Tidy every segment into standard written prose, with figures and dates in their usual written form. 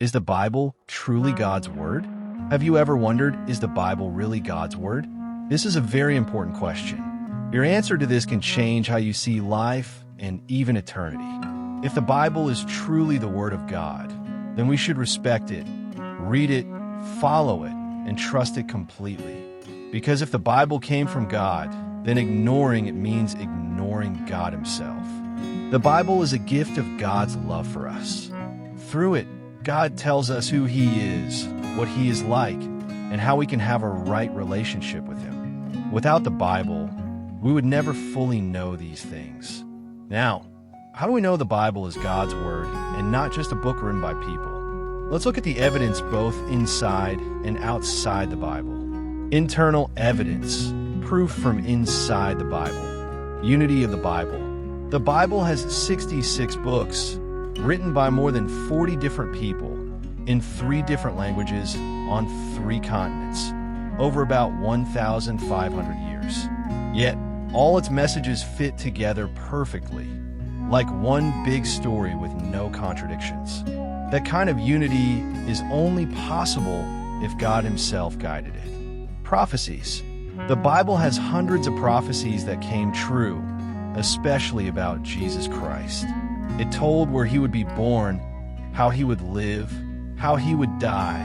Is the Bible truly God's Word? Have you ever wondered, is the Bible really God's Word? This is a very important question. Your answer to this can change how you see life and even eternity. If the Bible is truly the Word of God, then we should respect it, read it, follow it, and trust it completely. Because if the Bible came from God, then ignoring it means ignoring God Himself. The Bible is a gift of God's love for us. Through it, God tells us who He is, what He is like, and how we can have a right relationship with Him. Without the Bible, we would never fully know these things. Now, how do we know the Bible is God's Word and not just a book written by people? Let's look at the evidence both inside and outside the Bible. Internal evidence, proof from inside the Bible. Unity of the Bible. The Bible has 66 books, written by more than 40 different people, in 3 different languages, on 3 continents, over about 1,500 years. Yet, all its messages fit together perfectly, like one big story with no contradictions. That kind of unity is only possible if God Himself guided it. Prophecies. The Bible has hundreds of prophecies that came true, especially about Jesus Christ. It told where He would be born, how He would live, how He would die,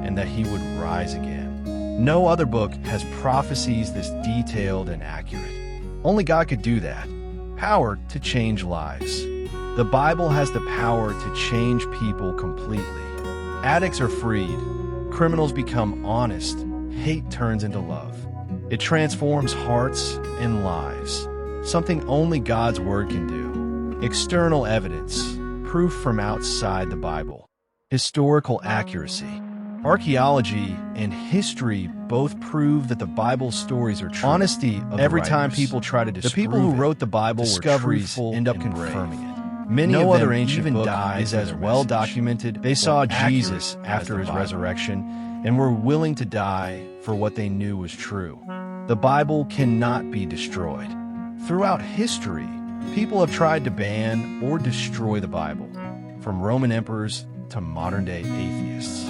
and that He would rise again. No other book has prophecies this detailed and accurate. Only God could do that. Power to change lives. The Bible has the power to change people completely. Addicts are freed. Criminals become honest. Hate turns into love. It transforms hearts and lives. Something only God's Word can do. External evidence, proof from outside the Bible. Historical accuracy. Archaeology and history both prove that the Bible's stories are true. Honesty of every time people try to disprove it. The people who wrote the Bible discoveries end up confirming it. Many of other ancient book is as well documented. They saw Jesus after His resurrection and were willing to die for what they knew was true. The Bible cannot be destroyed. Throughout history, people have tried to ban or destroy the Bible, from Roman emperors to modern-day atheists.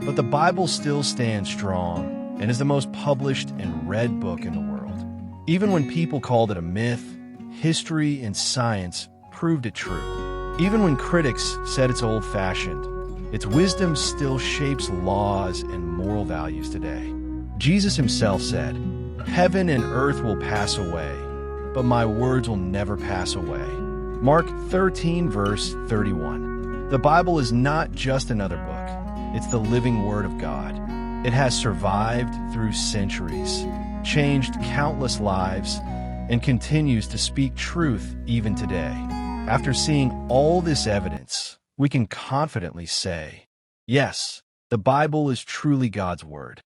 But the Bible still stands strong and is the most published and read book in the world. Even when people called it a myth, history and science proved it true. Even when critics said it's old-fashioned, its wisdom still shapes laws and moral values today. Jesus Himself said, "Heaven and earth will pass away, but my words will never pass away." Mark 13, verse 31. The Bible is not just another book. It's the living Word of God. It has survived through centuries, changed countless lives, and continues to speak truth even today. After seeing all this evidence, we can confidently say, yes, the Bible is truly God's Word.